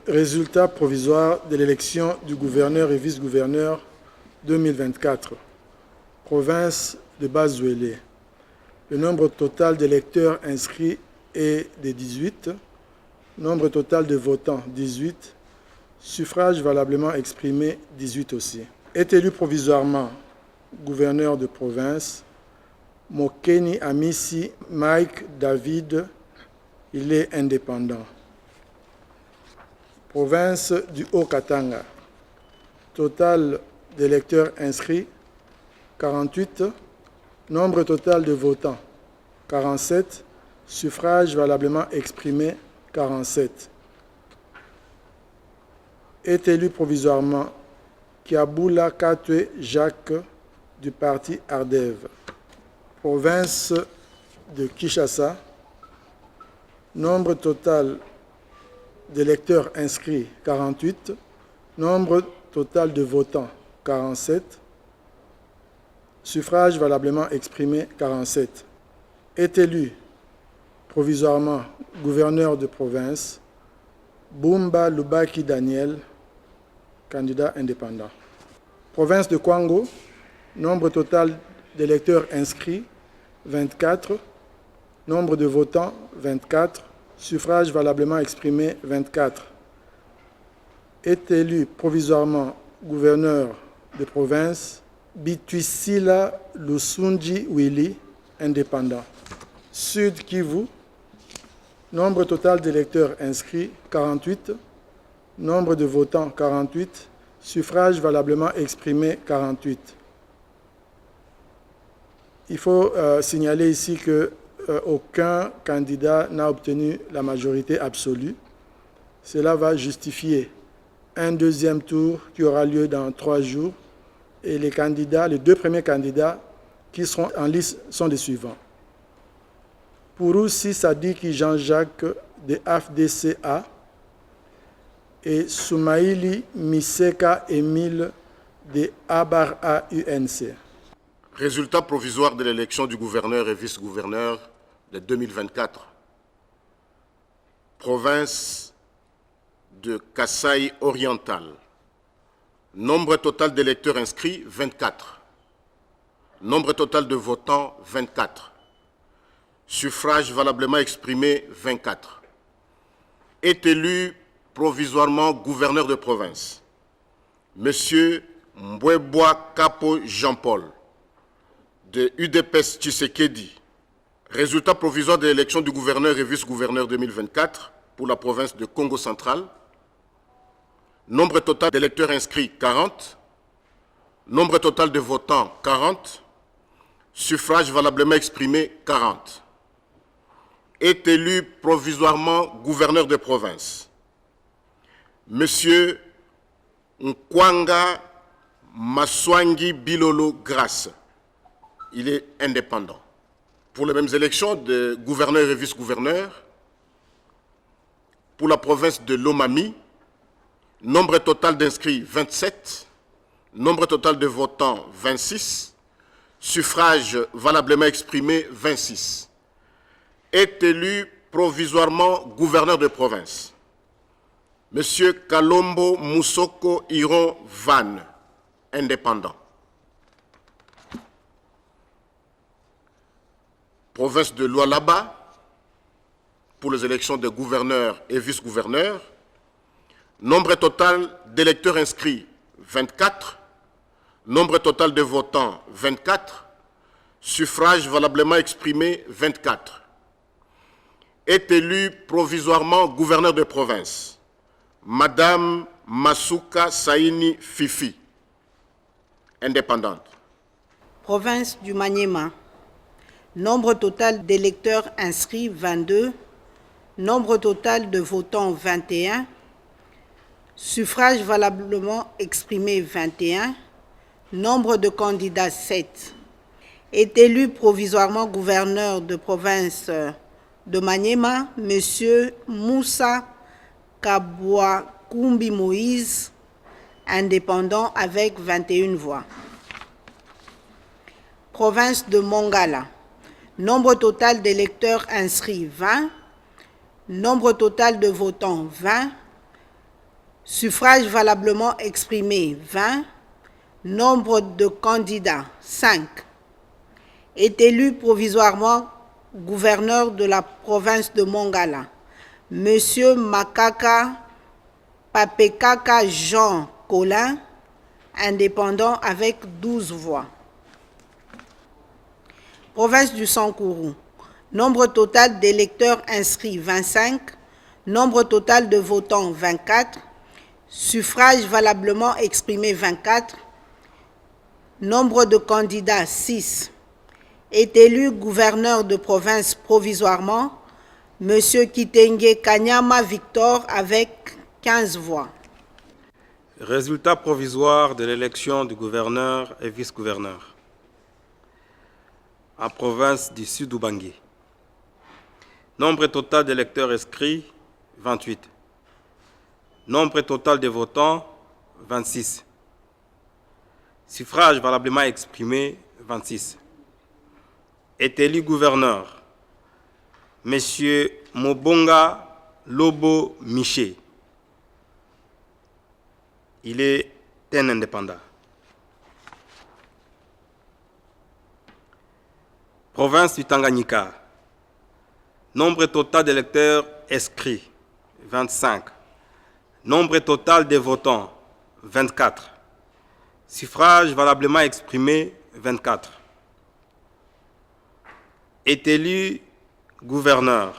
Résultat provisoire de l'élection du gouverneur et vice-gouverneur 2024. Province de Bas-Zouélé. Le nombre total d'électeurs inscrits est de 18. Nombre total de votants, 18. Suffrage valablement exprimé, 18 aussi. Est élu provisoirement gouverneur de province, Mokeni Amisi Mike David, il est indépendant. Province du Haut-Katanga. Total d'électeurs inscrits, 48. Nombre total de votants, 47. Suffrage valablement exprimé, 47. Est élu provisoirement Kiaboula Katwe Jacques du parti Ardev. Province de Kinshasa. Nombre total d'électeurs inscrits, 48. Nombre total de votants, 47. Suffrage valablement exprimé, 47. Est élu provisoirement gouverneur de province, Bumba Lubaki Daniel, candidat indépendant. Province de Kwango, nombre total d'électeurs inscrits, 24. Nombre de votants, 24. Suffrage valablement exprimé, 24. Est élu provisoirement gouverneur de province, Bitwisila Lusunji Willy, indépendant. Sud Kivu, nombre total d'électeurs inscrits, 48. Nombre de votants, 48. Suffrage valablement exprimé, 48. Il faut signaler ici que aucun candidat n'a obtenu la majorité absolue. Cela va justifier un deuxième tour qui aura lieu dans 3 jours. Et les 2 premiers candidats qui seront en liste sont les suivants. Pouroussi Sadiki Jean-Jacques de AFDCA et Soumaïli Miseka Émile de Abara UNC. Résultat provisoire de l'élection du gouverneur et vice-gouverneur de 2024. Province de Kasaï oriental. Nombre total d'électeurs inscrits, 24. Nombre total de votants, 24. Suffrage valablement exprimé, 24. Est élu provisoirement gouverneur de province, Monsieur Mbweboa Kapo Jean-Paul, de UDPS Tshisekedi. Résultat provisoire de l'élection du gouverneur et vice-gouverneur 2024 pour la province de Congo central. Nombre total d'électeurs inscrits, 40. Nombre total de votants, 40. Suffrage valablement exprimé, 40. Est élu provisoirement gouverneur de province, Monsieur Nkwanga Maswangi Bilolo Grace. Il est indépendant. Pour les mêmes élections de gouverneur et vice-gouverneur, pour la province de Lomami, nombre total d'inscrits 27, nombre total de votants 26, suffrage valablement exprimé 26. Est élu provisoirement gouverneur de province, Monsieur Kalombo Moussoko Iron Van, indépendant. Province de Lualaba, pour les élections de gouverneurs et vice-gouverneurs, nombre total d'électeurs inscrits, 24. Nombre total de votants, 24. Suffrage valablement exprimé, 24. Est élu provisoirement gouverneur de province, Madame Masuka Saini Fifi, indépendante. Province du Maniema. Nombre total d'électeurs inscrits, 22. Nombre total de votants, 21. Suffrage valablement exprimé, 21. Nombre de candidats, 7. Est élu provisoirement gouverneur de province de Maniema, M. Moussa Kabouakoumbi Moïse, indépendant avec 21 voix. Province de Mongala. Nombre total d'électeurs inscrits, 20. Nombre total de votants, 20. Suffrage valablement exprimé, 20. Nombre de candidats, 5. Est élu provisoirement gouverneur de la province de Mongala, Monsieur Makaka Papekaka Jean Colin, indépendant avec 12 voix. Province du Sankourou. Nombre total d'électeurs inscrits, 25. Nombre total de votants, 24. Suffrage valablement exprimé, 24. Nombre de candidats, 6. Est élu gouverneur de province provisoirement, M. Kitenge Kanyama Victor avec 15 voix. Résultat provisoire de l'élection du gouverneur et vice-gouverneur en province du Sud-Ubangi. Nombre total d'électeurs inscrits, 28. Nombre total de votants, 26. Suffrage valablement exprimé, 26. Est élu gouverneur, M. Mobonga Lobo Miché. Il est un indépendant. Province du Tanganyika. Nombre total d'électeurs inscrits, 25. Nombre total de votants, 24. Suffrage valablement exprimé, 24. Est élu gouverneur,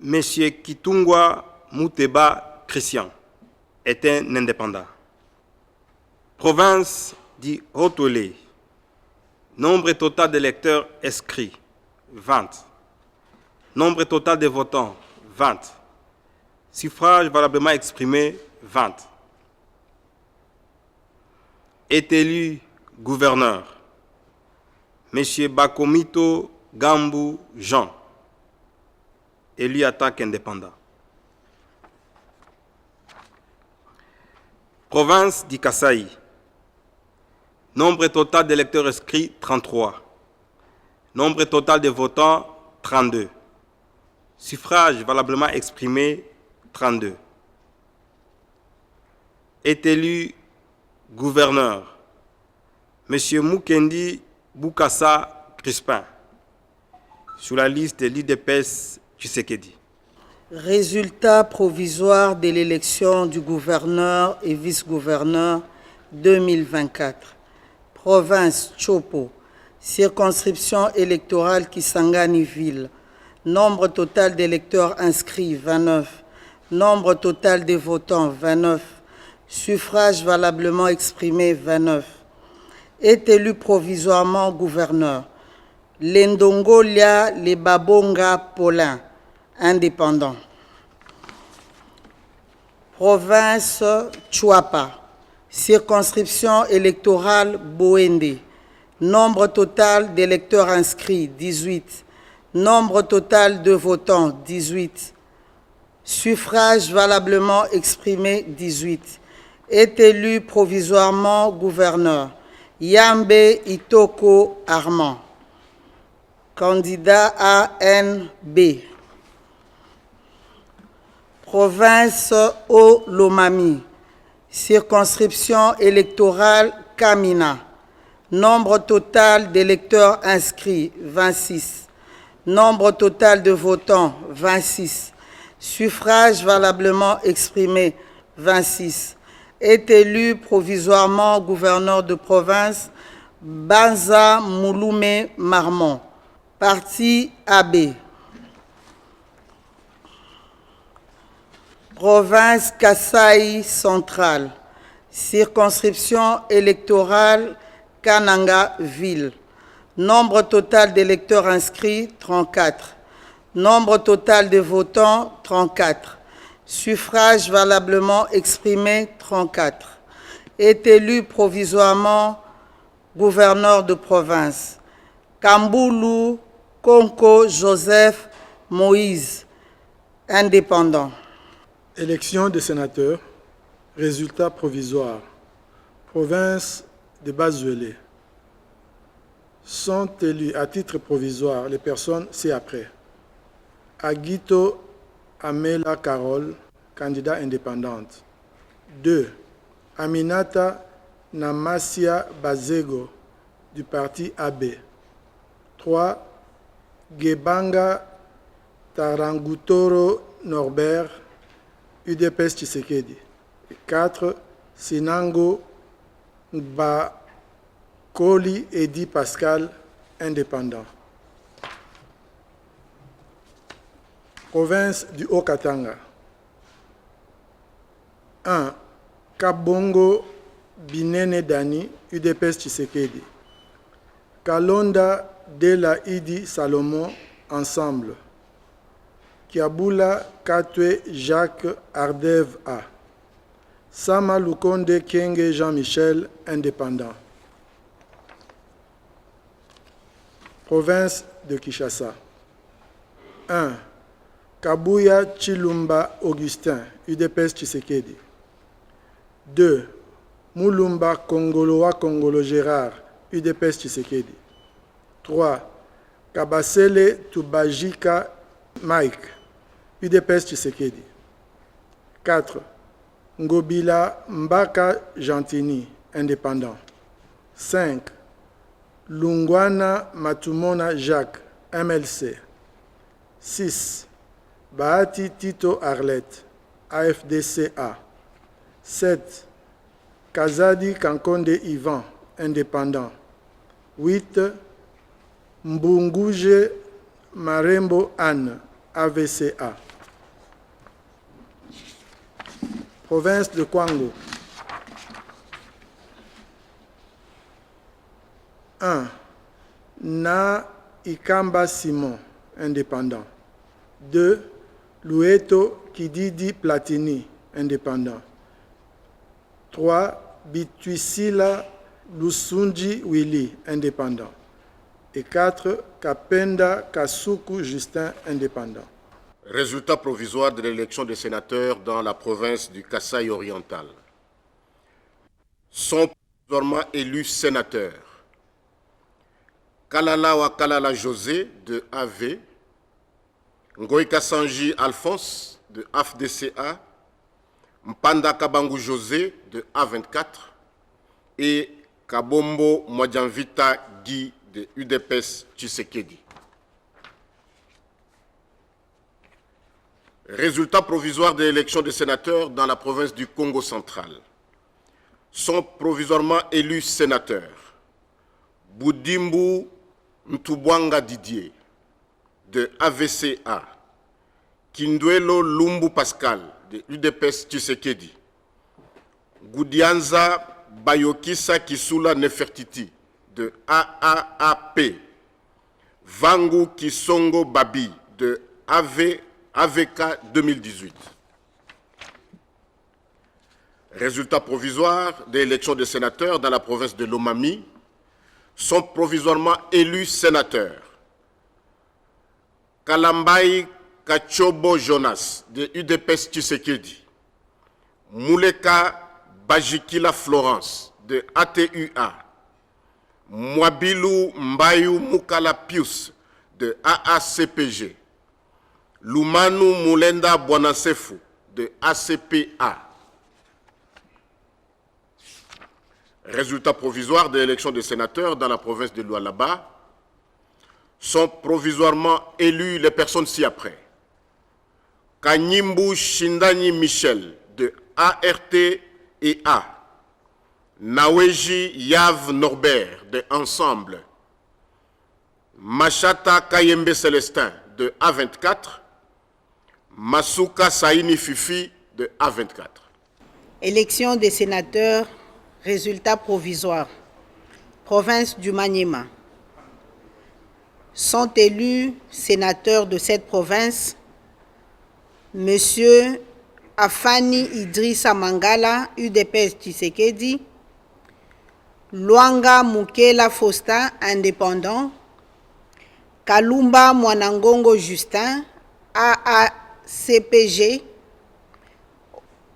M. Kitungwa Muteba Christian est un indépendant. Province du Haut-Olé. Nombre total d'électeurs inscrits, 20. Nombre total de votants, 20. Suffrage valablement exprimé, 20. Est élu gouverneur, M. Bakomito Gambu Jean, élu en tant qu'indépendant. Province du Kasaï. Nombre total d'électeurs inscrits, 33. Nombre total de votants, 32. Suffrage valablement exprimé, 32. Est élu gouverneur, M. Mukendi Bukasa Crispin, sur la liste de l'IDPS Tshisekedi. Résultat provisoire de l'élection du gouverneur et vice-gouverneur 2024. Province Chopo. Circonscription électorale Kisangani-Ville. Nombre total d'électeurs inscrits, 29. Nombre total de votants, 29. Suffrage valablement exprimé, 29. Est élu provisoirement gouverneur, Lendongolia Lebabonga Paulin, indépendant. Province Chuapa. Circonscription électorale Boende. Nombre total d'électeurs inscrits, 18. Nombre total de votants, 18. Suffrage valablement exprimé, 18. Est élu provisoirement gouverneur, Yambe Itoko Armand. Candidat ANB. Province Olomami. Circonscription électorale Kamina. Nombre total d'électeurs inscrits, 26. Nombre total de votants, 26. Suffrage valablement exprimé, 26. Est élu provisoirement gouverneur de province, Banza Mouloumé Marmont. Parti AB. Province Kasaï centrale. Circonscription électorale Kananga-Ville. Nombre total d'électeurs inscrits, 34. Nombre total de votants, 34. Suffrage valablement exprimé, 34. Est élu provisoirement gouverneur de province, Kamboulou Konko Joseph Moïse, indépendant. Élection des sénateurs. Résultat provisoire. Province de Bazuélé. Sont élus à titre provisoire les personnes ci-après. Aguito Amela Carole, candidat indépendante. 2. Aminata Namasia Bazego, du parti AB. 3. Gebanga Tarangutoro Norbert, UDPS Tshisekedi. 4. Sinango Ngba-Koli Edi Pascal, indépendant. Province du Haut-Katanga. 1. Kabongo Binene Dani, UDPS Tshisekedi. Kalonda Dela Idi Salomon, Ensemble. Kiabula Katwe Jacques Ardev A. Sama Lukonde Kenge Jean-Michel, indépendant. Province de Kinshasa. 1. Kabuya Chilumba Augustin, UDPS Tshisekedi. 2. Moulumba Kongoloa Kongolo Gérard, UDPS Tshisekedi. 3. Kabasele Tubajika Mike, UDPS Tshisekedi. 4. Ngobila Mbaka Gentini, indépendant. 5. Lungwana Matumona Jacques, MLC. 6. Bahati Tito Arlette, AFDCA. 7. Kazadi Kankonde Ivan, indépendant. 8. Mbunguje Marembo Anne, AVCA. Province de Kwango. 1. Na Ikamba Simon, indépendant. 2. Lueto Kididi Platini, indépendant. 3. Bituisila Lusunji Willy, indépendant. Et 4. Kapenda Kasuku Justin, indépendant. Résultat provisoire de l'élection des sénateurs dans la province du Kasaï oriental. Sont provisoirement élus sénateurs Kalalawa Kalala José de AV, Ngoïka Sanji Alphonse de AFDCA, Mpanda Kabangu José de A24 et Kabombo Mwadjanvita Guy de UDPS Tshisekedi. Résultat provisoire de l'élection des sénateurs dans la province du Congo central. Sont provisoirement élus sénateurs Boudimbu Ntubwanga Didier de AVCA, Kindwelo Lumbu Pascal de UDPS Tshisekedi, Goudianza Bayokisa Kisula Nefertiti de AAAP, Vangu Kisongo Babi de AVK 2018. Résultat provisoire des élections des sénateurs dans la province de Lomami. Sont provisoirement élus sénateurs Kalambai Kachobo Jonas de UDPS Tshisekedi, Mouleka Bajikila Florence de ATUA, Mwabilu Mbayou Mukala Pius de AACPG, Lumanu Moulenda Bwanasefu de ACPA. Résultat provisoire de l'élection des sénateurs dans la province de Lualaba. Sont provisoirement élus les personnes ci-après. Kanyimbu Shindani Michel de ART et A. Naweji Yav Norbert de Ensemble. Machata Kayembe Célestin de A24. Masuka Saini Fifi de A24. Élection des sénateurs, résultat provisoire. Province du Maniema. Sont élus sénateurs de cette province Monsieur Afani Idrissa Mangala, UDPS Tshisekedi, Luanga Mukela Fosta, indépendant, Kalumba Mwanangongo Justin, AACPG,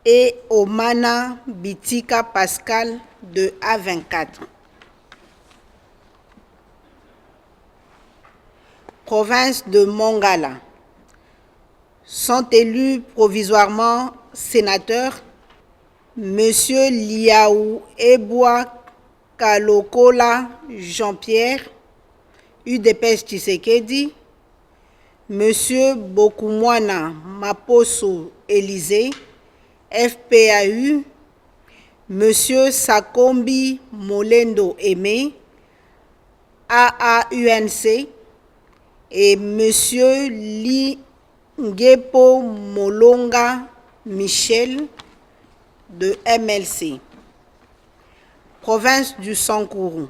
et Omana Bitika Pascal de A24. Province de Mongala. Sont élus provisoirement sénateur, Monsieur Liaou Eboa Kalokola Jean-Pierre, UDPS Tshisekedi, Monsieur Bokumwana Maposo Élysée, FPAU, Monsieur Sakombi Molendo Aimé, AAUNC, et Monsieur Lingepo Molonga Michel de MLC. Province du Sankourou.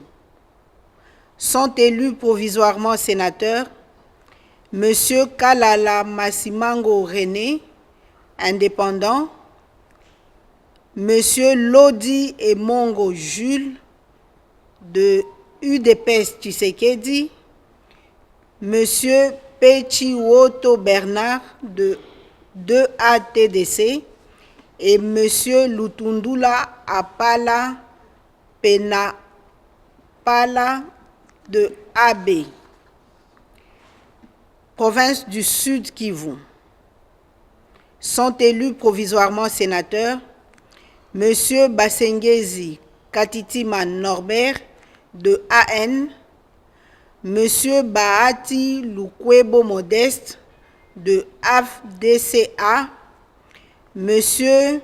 Sont élus provisoirement sénateurs Monsieur Kalala Massimango René, indépendant, Monsieur Lodi Emongo Jules de UDPS Tshisekedi, Monsieur Pechiwoto Bernard de 2ATDC et Monsieur Lutundula Apala Penapala de AB. Province du Sud Kivu. Sont élus provisoirement sénateurs Monsieur Basengezi Katitima Norbert de AN, Monsieur Bahati Lukwebo Modeste de AFDCA, Monsieur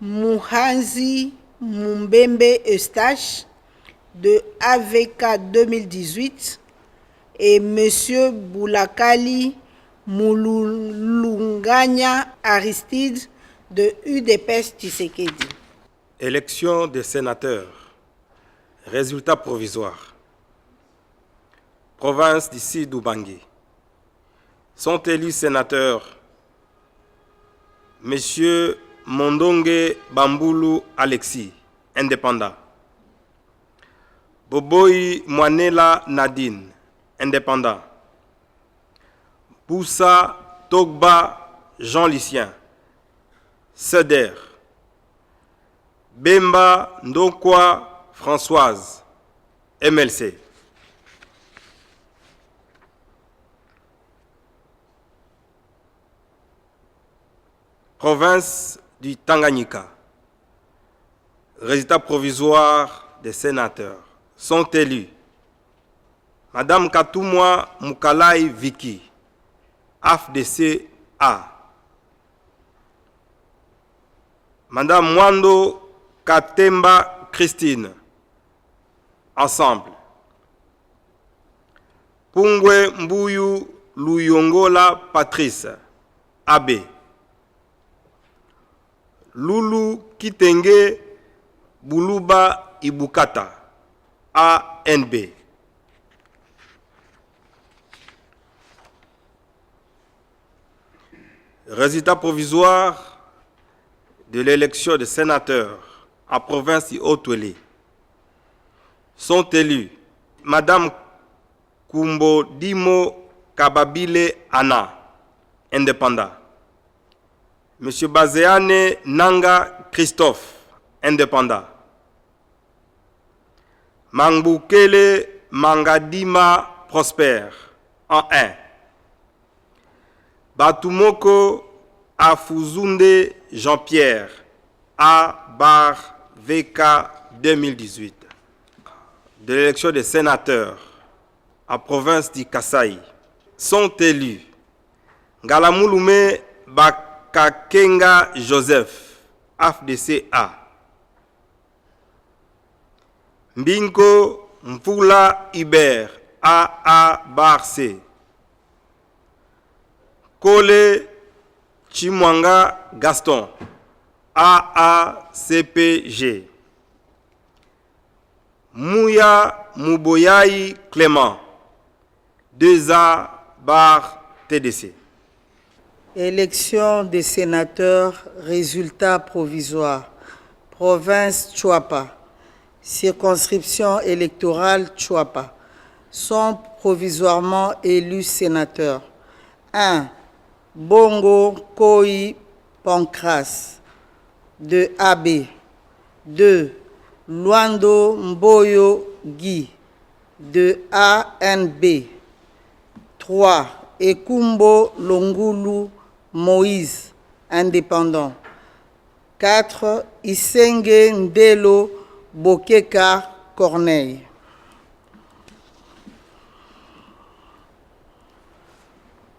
Mouhanzi Mumbembe Eustache de AVK 2018 et Monsieur Boulakali Moulunganya Aristide de UDPS Tshisekedi. Élection des sénateurs. Résultats provisoires. Province d'ici d'Ubangi. Sont élus sénateurs Monsieur Mondonge Bambulu Alexis, indépendant. Boboyi Mwanela Nadine, indépendant. Boussa Togba Jean-Lucien, Seder. Bemba Ndokwa Françoise, MLC. Province du Tanganyika. Résultats provisoires des sénateurs. Sont élus Madame Katumwa Mukalai Viki, AFDC-A. Madame Mwando Katemba Christine, Ensemble. Pungwe Mbuyu Luyongola Patrice, AB. Lulu Kitenge Buluba Ibukata, ANB. Résultat provisoire de l'élection des sénateurs à province de Haut-Ouélé. Sont élus Madame Kumbo Dimo Kababile Anna, indépendant. Monsieur Bazeane Nanga Christophe, indépendant. Mangbukele Mangadima Prosper, en 1. Batumoko Afuzunde Jean-Pierre, A bar VK 2018. De l'élection des sénateurs à province du Kasaï. Sont élus Ngalamulume Bakakenga Joseph, AFDCA. Mbinko Mfula Iber, AA bar C. Kole Chimwanga Gaston, AACPG. Mouya Mouboyaï Clément, 2A bar TDC. Élection des sénateurs, résultats provisoires. Province Tchouapa. Circonscription électorale Tchouapa. Sont provisoirement élus sénateurs. 1. Bongo Koi Pancras, de AB. 2. Luando Mboyo Guy, de ANB. 3. Ekumbo Longulu Moïse, indépendant. 4. Isenge Ndelo Bokeka Corneille.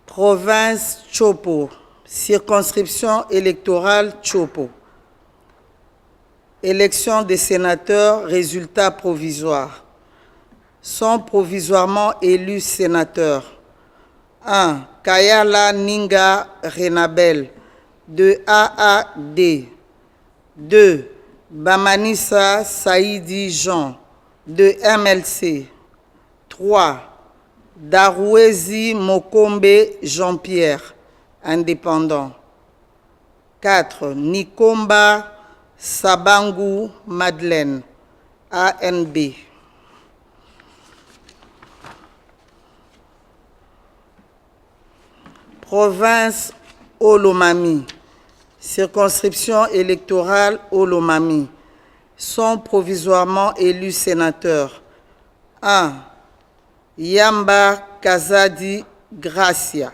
Province Chopo, circonscription électorale Chopo. Élection des sénateurs, résultats provisoires. Sont provisoirement élus sénateurs. 1. Kayala Ninga Renabel, de AAD. 2. Bamanissa Saïdi Jean, de MLC. 3. Darouezi Mokombe Jean-Pierre, indépendant. 4. Nikomba Sabangu Madeleine, ANB. Province Olomami, circonscription électorale Olomami, sont provisoirement élus sénateurs. 1. Yamba Kazadi Gracia,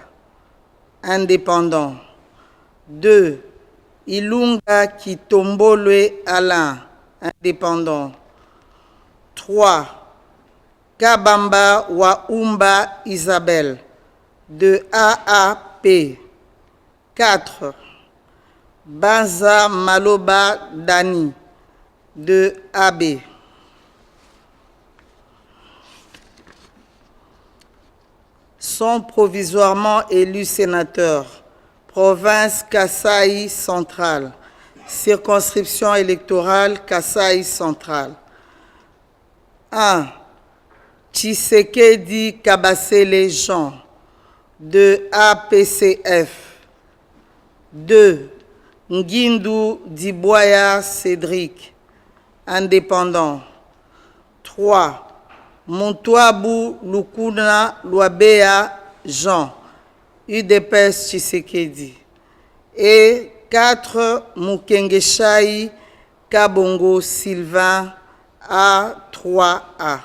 indépendant. 2. Ilunga Kitombolwe Alain, indépendant. 3. Kabamba Waumba Isabelle, de AAP. 4. Banza Maloba Dani, de AB. Sont provisoirement élus sénateurs. Province Kasaï centrale. Circonscription électorale Kasaï centrale. 1. Tshisekedi Kabasele Jean, de APCF. 2. Ngindu Diboya Cédric, indépendant. 3. Montouabou Lukuna Luabea Jean, UDPS Tshisekedi. Et 4. Mukengeshai Kabongo Sylvain, A3A.